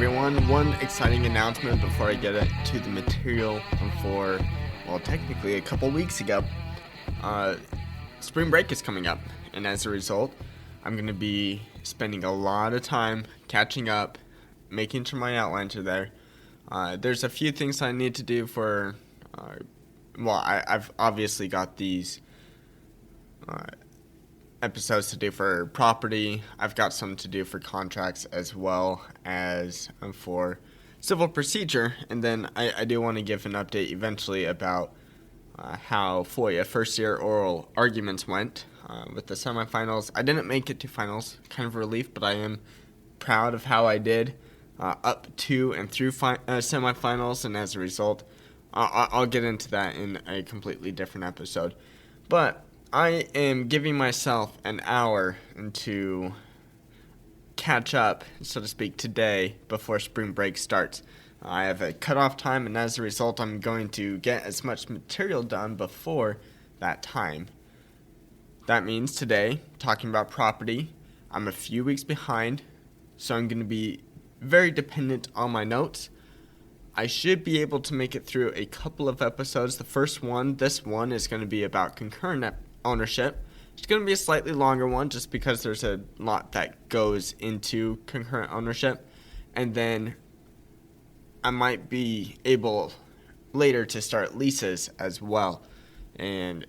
everyone. One exciting announcement before I get to the material for, technically a couple weeks ago. Spring break is coming up, and as a result, I'm going to be spending a lot of time catching up, making sure my outlines are there. There's a few things I need to do for, I've obviously got these episodes to do for property. I've got some to do for contracts as well as for civil procedure. And then I do want to give an update eventually about how FOIA first year oral arguments went with the semifinals. I didn't make it to finals, kind of a relief, but I am proud of how I did up to and through semifinals. And as a result, I'll get into that in a completely different episode. But I am giving myself an hour to catch up, so to speak, today before spring break starts. I have a cutoff time, and as a result, I'm going to get as much material done before that time. That means today, talking about property, I'm a few weeks behind, so I'm going to be very dependent on my notes. I should be able to make it through a couple of episodes. This one is going to be about concurrent ownership. It's going to be a slightly longer one just because there's a lot that goes into concurrent ownership. And then I might be able later to start leases as well and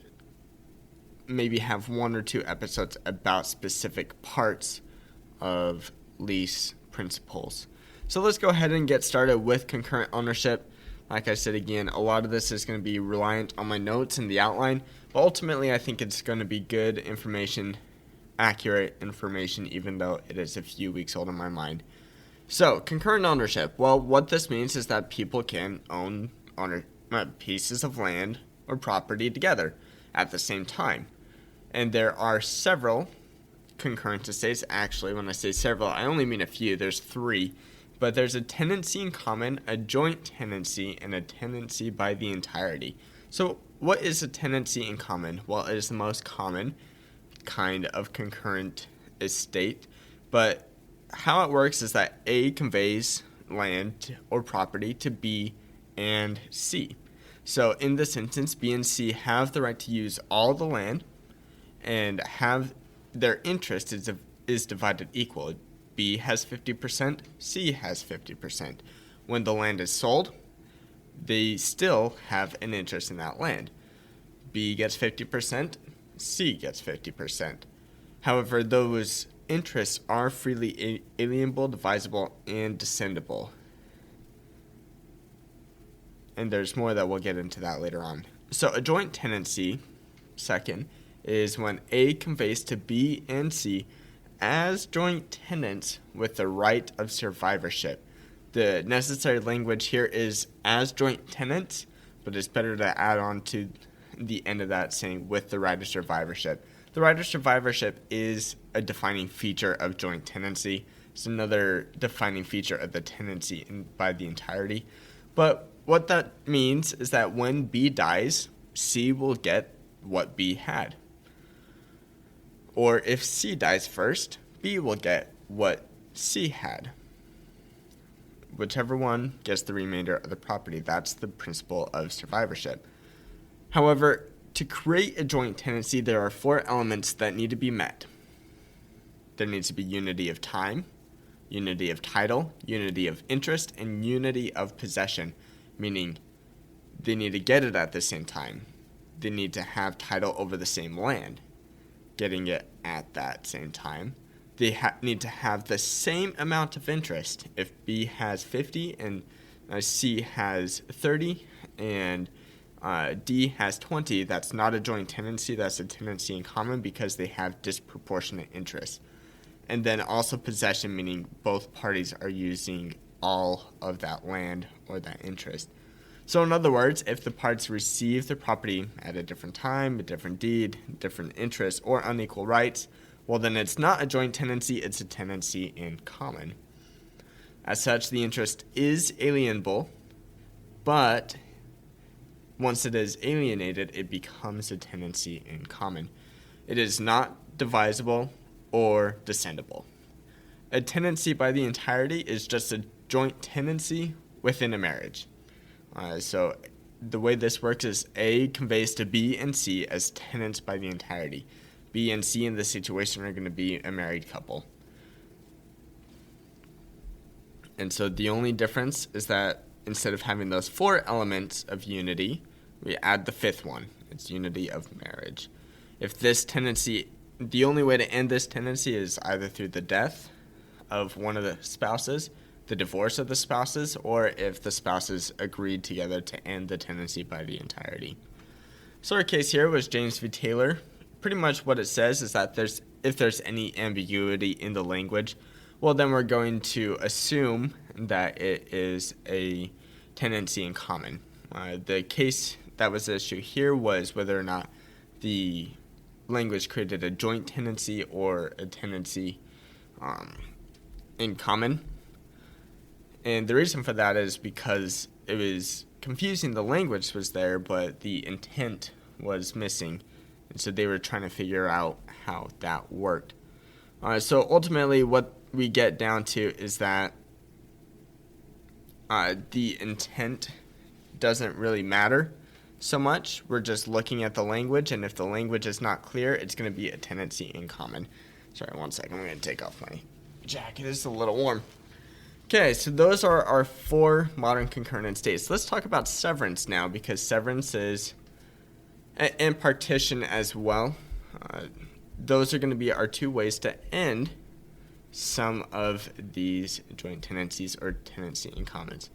maybe have one or two episodes about specific parts of lease principles. So let's go ahead and get started with concurrent ownership. Like I said again, a lot of this is going to be reliant on my notes and the outline. But ultimately, I think it's going to be good information, accurate information, even though it is a few weeks old in my mind. So, concurrent ownership. Well, what this means is that people can own pieces of land or property together at the same time. And there are several concurrent estates. Actually, when I say several, I only mean a few. There's 3. But there's a tenancy in common, a joint tenancy, and a tenancy by the entirety. So what is a tenancy in common? Well, it is the most common kind of concurrent estate. But how it works is that A conveys land or property to B and C. So in this instance, B and C have the right to use all the land and have their interest is divided equal. B has 50%, C has 50%. When the land is sold, they still have an interest in that land. B gets 50%, C gets 50%. However, those interests are freely alienable, divisible, and descendable. And there's more that we'll get into that later on. So a joint tenancy, second, is when A conveys to B and C as joint tenants with the right of survivorship. The necessary language here is as joint tenants, but it's better to add on to the end of that saying with the right of survivorship. The right of survivorship is a defining feature of joint tenancy. It's another defining feature of the tenancy by the entirety. But what that means is that when B dies, C will get what B had. Or if C dies first, B will get what C had. Whichever one gets the remainder of the property. That's the principle of survivorship. However, to create a joint tenancy, there are 4 elements that need to be met. There needs to be unity of time, unity of title, unity of interest, and unity of possession, meaning they need to get it at the same time. They need to have title over the same land, getting it at that same time. They need to have the same amount of interest. If B has 50 and C has 30 and D has 20, that's not a joint tenancy, that's a tenancy in common because they have disproportionate interest. And then also possession, meaning both parties are using all of that land or that interest. So in other words, if the parties receive the property at a different time, a different deed, different interests, or unequal rights, well then it's not a joint tenancy, it's a tenancy in common. As such, the interest is alienable, but once it is alienated, it becomes a tenancy in common. It is not divisible or descendable. A tenancy by the entirety is just a joint tenancy within a marriage. So the way this works is A conveys to B and C as tenants by the entirety. B and C in this situation are going to be a married couple. And so the only difference is that instead of having those 4 elements of unity, we add the 5th one. It's unity of marriage. If this tenancy, the only way to end this tenancy is either through the death of one of the spouses, the divorce of the spouses, or if the spouses agreed together to end the tenancy by the entirety. So our case here was James v. Taylor. Pretty much what it says is that if there's any ambiguity in the language, well, then we're going to assume that it is a tenancy in common. The case that was the issue here was whether or not the language created a joint tenancy or a tenancy in common. And the reason for that is because it was confusing. The language was there, but the intent was missing. And so they were trying to figure out how that worked. So ultimately what we get down to is that the intent doesn't really matter so much. We're just looking at the language, and if the language is not clear, it's going to be a tenancy in common. Sorry, one second. I'm going to take off my jacket. It's a little warm. Okay, so those are our 4 modern concurrent states. Let's talk about severance now, because severance is, and partition as well. Those are going to be our 2 ways to end some of these joint tenancies or tenancy in commons.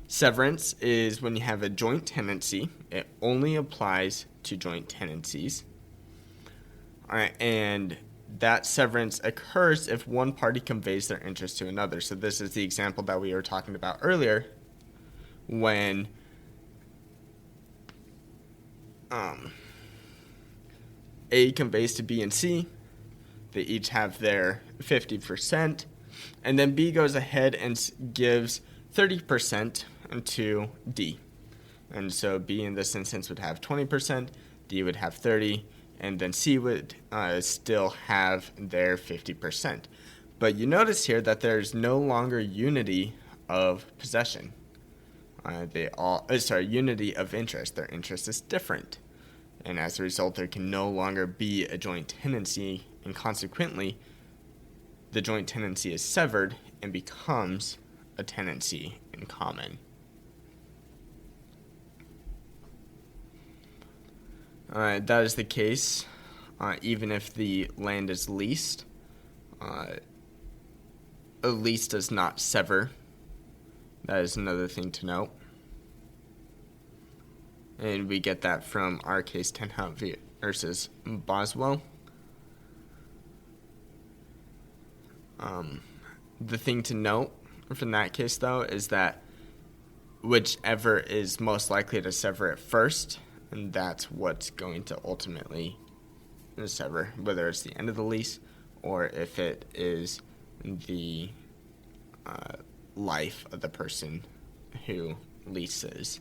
Severance is when you have a joint tenancy. It only applies to joint tenancies. All right, and that severance occurs if one party conveys their interest to another. So this is the example that we were talking about earlier when A conveys to B and C. They each have their 50%, and then B goes ahead and gives 30% to D. And so B in this instance would have 20%, D would have 30%, and then C would still have their 50%. But you notice here that there's no longer unity of possession. Unity of interest. Their interest is different. And as a result, there can no longer be a joint tenancy, and consequently, the joint tenancy is severed and becomes a tenancy in common. That is the case, even if the land is leased. A lease does not sever. That is another thing to note. And we get that from our case, Tenhout versus Boswell. The thing to note from that case, though, is that whichever is most likely to sever it first, and that's what's going to ultimately sever, whether it's the end of the lease or if it is the life of the person who leases.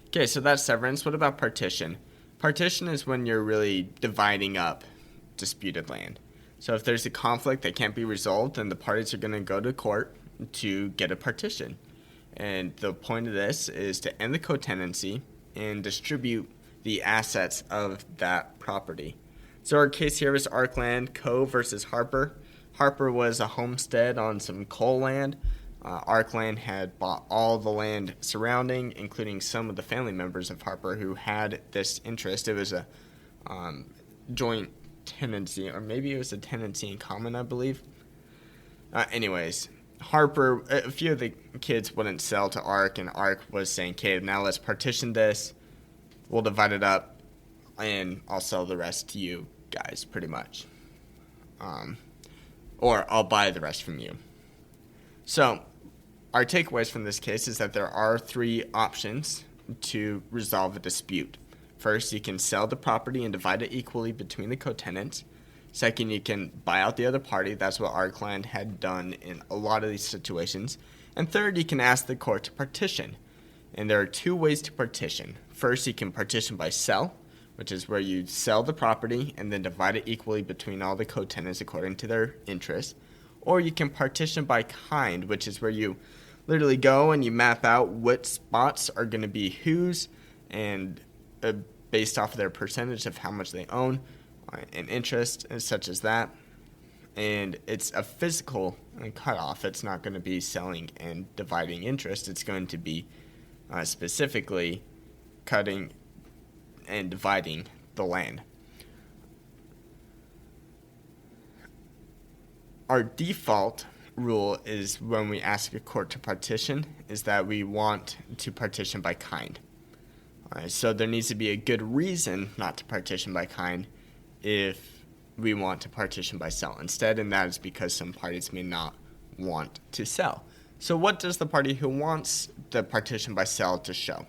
Okay, so that's severance. What about partition? Partition is when you're really dividing up disputed land. So if there's a conflict that can't be resolved, then the parties are going to go to court to get a partition. And the point of this is to end the co-tenancy and distribute the assets of that property. So our case here is Arkland Co. versus Harper. Harper was a homestead on some coal land. Arkland had bought all the land surrounding, including some of the family members of Harper who had this interest. It was a joint tenancy, or maybe it was a tenancy in common, I believe. Anyways, Harper, a few of the kids wouldn't sell to Ark, and Ark was saying, okay, now let's partition this. We'll divide it up, and I'll sell the rest to you guys, pretty much. Or I'll buy the rest from you. So our takeaways from this case is that there are 3 options to resolve a dispute. First, you can sell the property and divide it equally between the co-tenants. Second, you can buy out the other party. That's what Arkland had done in a lot of these situations. And third, you can ask the court to partition. And there are 2 ways to partition. First, you can partition by sell, which is where you sell the property and then divide it equally between all the co-tenants according to their interests. Or you can partition by kind, which is where you literally go and you map out what spots are going to be whose, and based off of their percentage of how much they own and interest and such as that. And it's a physical cutoff. It's not going to be selling and dividing interest. It's going to be specifically cutting and dividing the land. Our default rule is when we ask a court to partition is that we want to partition by kind. So there needs to be a good reason not to partition by kind if we want to partition by sell instead, and that is because some parties may not want to sell. So what does the party who wants the partition by sell to show?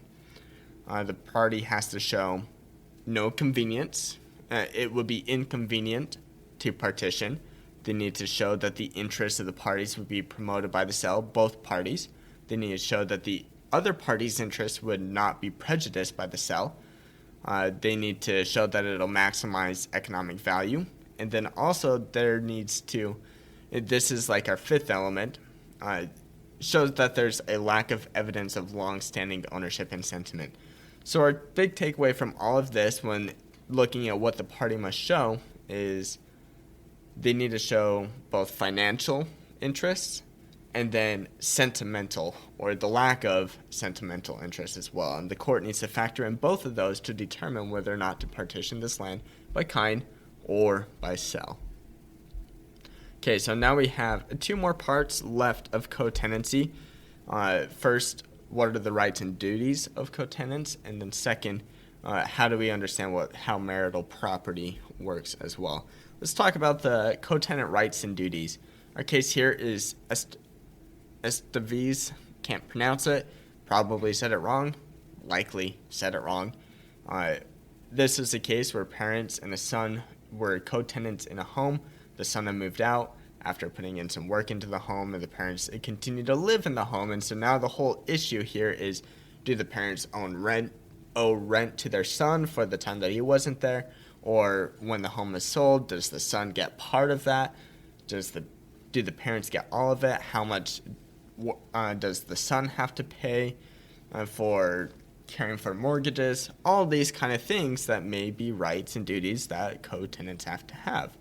The party has to show no convenience. It would be inconvenient to partition. They need to show that the interests of the parties would be promoted by the sale, both parties. They need to show that the other party's interests would not be prejudiced by the sale. They need to show that it'll maximize economic value. And then also there needs to, this is like our fifth element, shows that there's a lack of evidence of long-standing ownership and sentiment. So our big takeaway from all of this when looking at what the party must show is they need to show both financial interests and then sentimental, or the lack of sentimental interest as well. And the court needs to factor in both of those to determine whether or not to partition this land by kind or by sell. Okay, so now we have two more parts left of co-tenancy. First, what are the rights and duties of co-tenants? And then second, how do we understand how marital property works as well? Let's talk about the co-tenant rights and duties. Our case here is Esteves, can't pronounce it, probably said it wrong, likely said it wrong. This is a case where parents and a son were co-tenants in a home. The son had moved out after putting in some work into the home, and the parents continued to live in the home. And so now the whole issue here is, do the parents owe rent to their son for the time that he wasn't there? Or when the home is sold, does the son get part of that? Do the parents get all of it? How much does the son have to pay for caring for mortgages? All these kind of things that may be rights and duties that co-tenants have to have.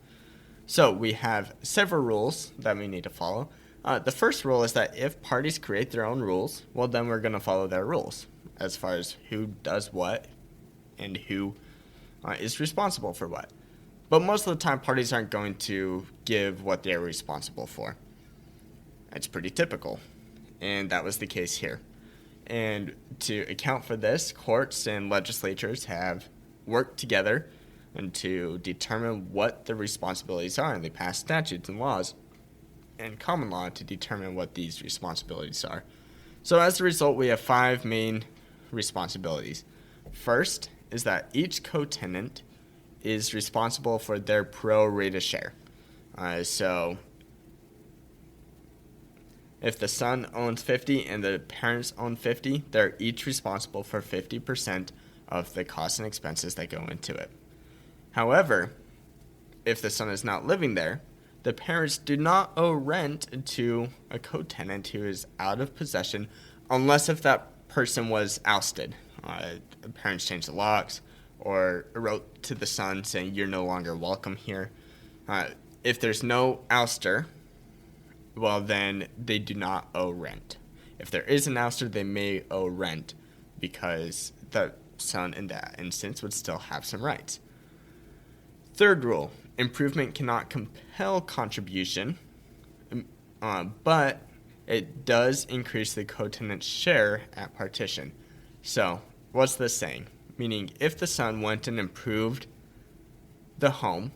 So we have several rules that we need to follow. The first rule is that if parties create their own rules, well, then we're going to follow their rules as far as who does what and who is responsible for what. But most of the time, parties aren't going to give what they're responsible for. That's pretty typical, and that was the case here. And to account for this, courts and legislatures have worked together and to determine what the responsibilities are, and they pass statutes and laws and common law to determine what these responsibilities are. So as a result, we have 5 main responsibilities. First is that each co-tenant is responsible for their pro rata share. So if the son owns 50 and the parents own 50, they're each responsible for 50% of the costs and expenses that go into it. However, if the son is not living there, the parents do not owe rent to a co-tenant who is out of possession unless if that person was ousted. The parents changed the locks or wrote to the son saying you're no longer welcome here. If there's no ouster, well, then they do not owe rent. If there is an ouster, they may owe rent because the son in that instance would still have some rights. Third rule, improvement cannot compel contribution, but it does increase the co-tenant's share at partition. So, what's this saying? Meaning, if the son went and improved the home,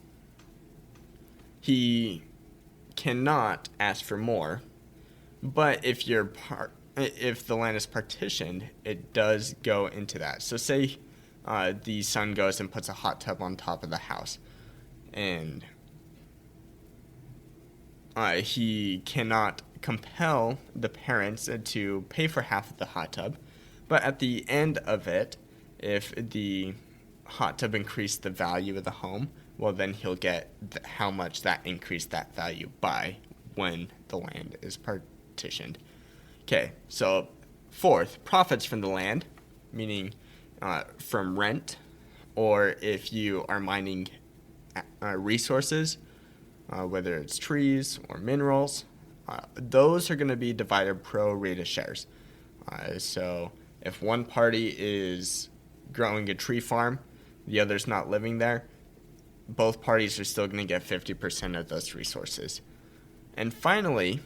he cannot ask for more, but if the land is partitioned, it does go into that. So say the son goes and puts a hot tub on top of the house, and he cannot compel the parents to pay for half of the hot tub, but at the end of it, if the hot tub increased the value of the home, well, then he'll get how much that increased that value by when the land is partitioned. Okay, so fourth, profits from the land, meaning from rent, or if you are mining resources, whether it's trees or minerals, those are going to be divided pro rata shares. So if one party is growing a tree farm, the other's not living there, both parties are still going to get 50% of those resources. And finally,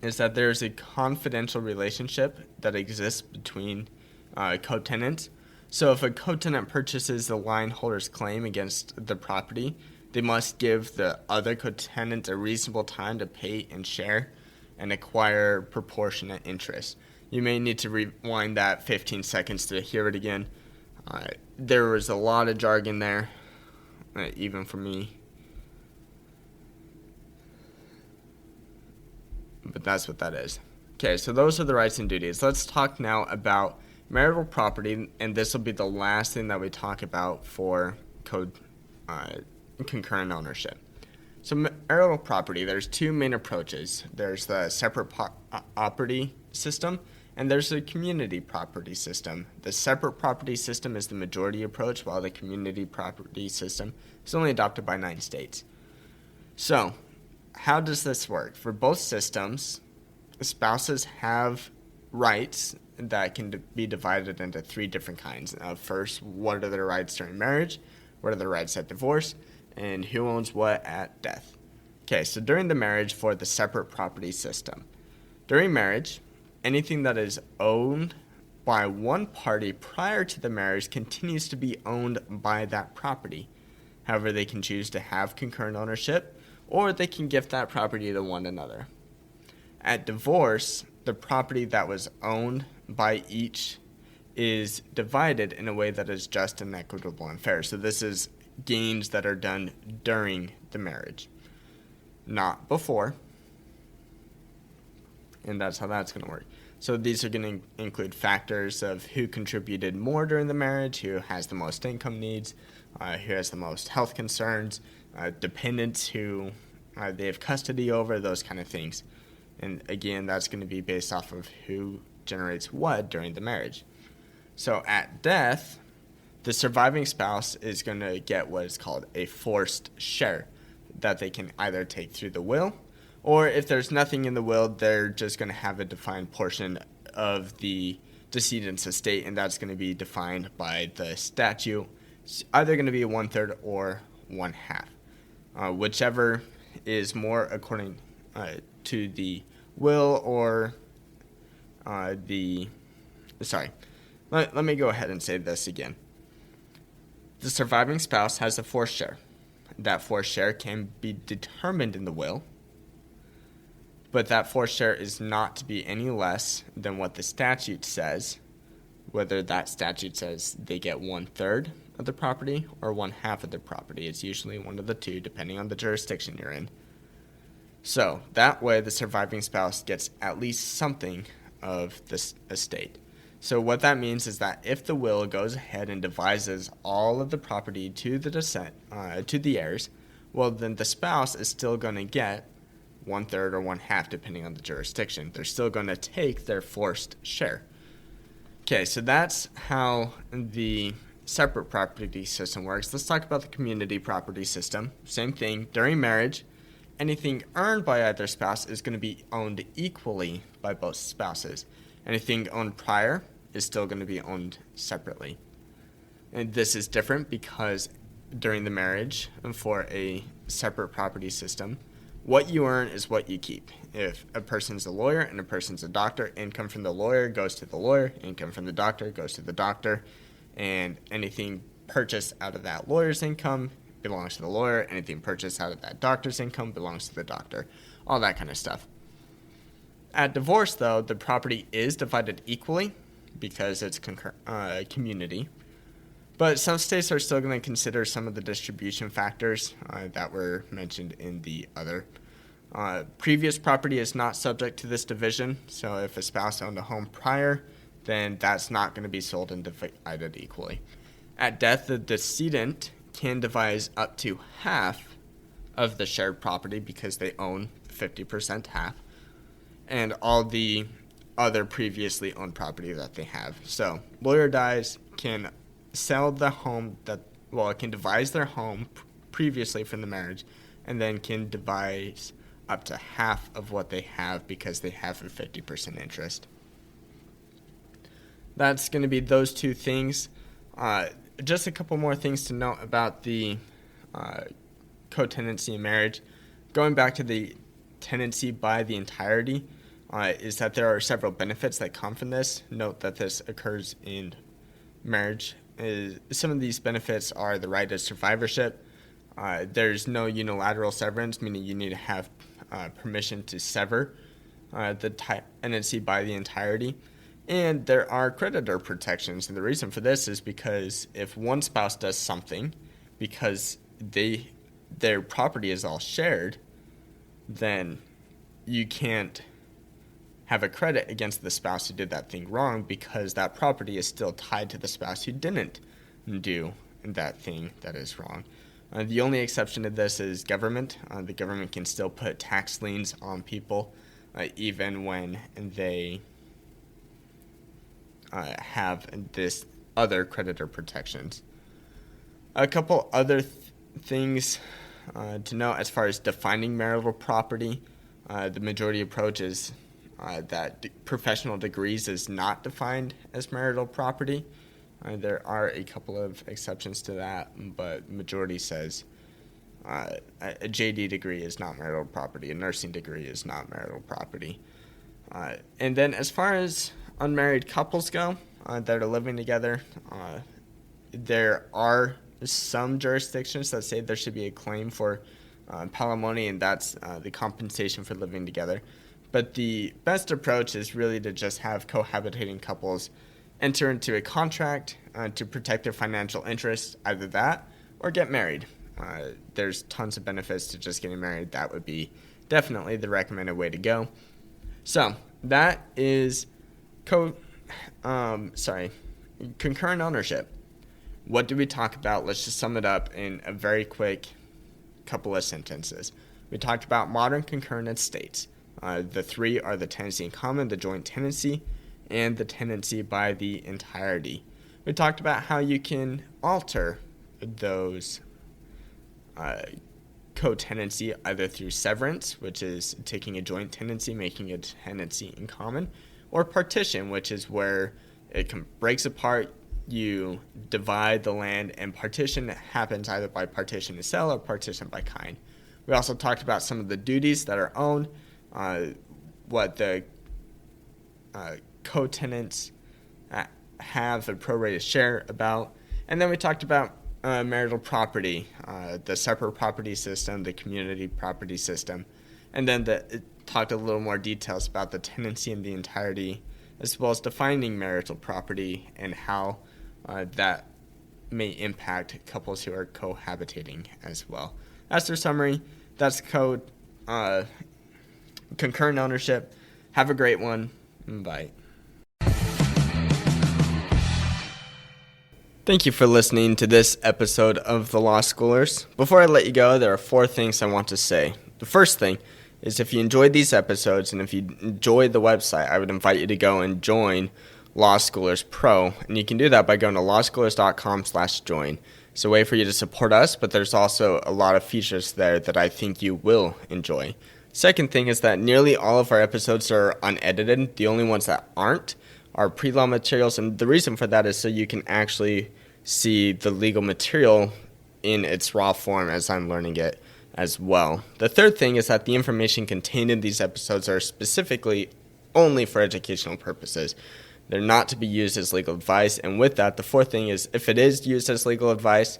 is that there's a confidential relationship that exists between co-tenants. So if a co-tenant purchases the line holder's claim against the property, they must give the other co-tenant a reasonable time to pay and share and acquire proportionate interest. You may need to rewind that 15 seconds to hear it again. There was a lot of jargon there, even for me. But that's what that is. Okay, so those are the rights and duties. Let's talk now about marital property, and this will be the last thing that we talk about for concurrent ownership. So marital property, there's two main approaches. There's the separate property system, and there's the community property system. The separate property system is the majority approach, while the community property system is only adopted by 9 states. So, how does this work? For both systems, spouses have rights that can be divided into 3 different kinds. First, what are their rights during marriage? What are their rights at divorce? And who owns what at death? Okay, so during the marriage for the separate property system. During marriage, anything that is owned by one party prior to the marriage continues to be owned by that property. However, they can choose to have concurrent ownership, or they can gift that property to one another. At divorce, the property that was owned by each is divided in a way that is just and equitable and fair. So this is gains that are done during the marriage, not before. And that's how that's going to work. So these are going to include factors of who contributed more during the marriage, who has the most income needs, who has the most health concerns, dependents who they have custody over, those kind of things. And again, that's going to be based off of who generates what during the marriage. So at death, the surviving spouse is going to get what is called a forced share that they can either take through the will, or if there's nothing in the will, they're just going to have a defined portion of the decedent's estate, and that's going to be defined by the statute. It's either going to be 1/3 or 1/2, whichever is more according to the will or let me go ahead and say this again. The surviving spouse has a forced share. That forced share can be determined in the will, but that forced share is not to be any less than what the statute says, whether that statute says they get 1/3 of the property or 1/2 of the property. It's usually one of the two, depending on the jurisdiction you're in. So that way, the surviving spouse gets at least something of this estate. So what that means is that if the will goes ahead and divises all of the property to the heirs, well, then the spouse is still going to get 1/3 or 1/2, depending on the jurisdiction. They're still going to take their forced share. Okay, so that's how the separate property system works. Let's talk about the community property system. Same thing. During marriage, anything earned by either spouse is going to be owned equally by both spouses. Anything owned prior is still going to be owned separately. And this is different because during the marriage, for a separate property system, what you earn is what you keep. If a person's a lawyer and a person's a doctor, income from the lawyer goes to the lawyer, income from the doctor goes to the doctor, and anything purchased out of that lawyer's income belongs to the lawyer, anything purchased out of that doctor's income belongs to the doctor, all that kind of stuff. At divorce, though, the property is divided equally because it's community. But some states are still going to consider some of the distribution factors that were mentioned in the other. Previous property is not subject to this division, so if a spouse owned a home prior, then that's not going to be sold and divided equally. At death, the decedent can devise up to half of the shared property because they own 50% half. and all the other previously owned property that they have. So lawyer dies, can sell the home it can devise their home previously from the marriage, and then can devise up to half of what they have because they have a 50% interest. That's going to be those two things. Just a couple more things to note about the co-tenancy in marriage. Going back to the tenancy by the entirety, is that there are several benefits that come from this. Note that this occurs in marriage. Some of these benefits are the right of survivorship. There's no unilateral severance, meaning you need to have permission to sever the tenancy by the entirety. And there are creditor protections. And the reason for this is because if one spouse does something, because their property is all shared, then you can't have a credit against the spouse who did that thing wrong because that property is still tied to the spouse who didn't do that thing that is wrong. The only exception to this is government. The government can still put tax liens on people even when they have this other creditor protections. A couple other things to note as far as defining marital property. The majority approach is that professional degrees is not defined as marital property. There are a couple of exceptions to that, but majority says a JD degree is not marital property, a nursing degree is not marital property. And then as far as unmarried couples go that are living together, there are some jurisdictions that say there should be a claim for palimony, and that's the compensation for living together. But the best approach is really to just have cohabitating couples enter into a contract to protect their financial interests, either that or get married. There's tons of benefits to just getting married. That would be definitely the recommended way to go. So that is concurrent ownership. What did we talk about? Let's just sum it up in a very quick couple of sentences. We talked about modern concurrent estates. The three are the tenancy in common, the joint tenancy, and the tenancy by the entirety. We talked about how you can alter those co-tenancy either through severance, which is taking a joint tenancy, making a tenancy in common, or partition, which is where it breaks apart, you divide the land, and partition happens either by partition to sell or partition by kind. We also talked about some of the duties that are owned, what the co-tenants have a prorated share about, and then we talked about marital property, the separate property system, the community property system, and then it talked a little more details about the tenancy in the entirety, as well as defining marital property and how that may impact couples who are cohabitating as well. That's their summary. That's concurrent ownership. Have a great one. Bye. Thank you for listening to this episode of The Law Schoolers. Before I let you go, there are 4 things I want to say. The first thing is if you enjoyed these episodes and if you enjoyed the website, I would invite you to go and join Law Schoolers Pro. And you can do that by going to lawschoolers.com/join. It's a way for you to support us, but there's also a lot of features there that I think you will enjoy. Second thing is that nearly all of our episodes are unedited. The only ones that aren't are pre-law materials, and the reason for that is so you can actually see the legal material in its raw form as I'm learning it as well. The third thing is that the information contained in these episodes are specifically only for educational purposes. They're not to be used as legal advice, and with that, the fourth thing is if it is used as legal advice,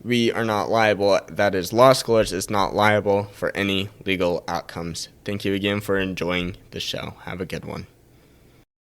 we are not liable. That is, Law Schoolers is not liable for any legal outcomes. Thank you again for enjoying the show. Have a good one.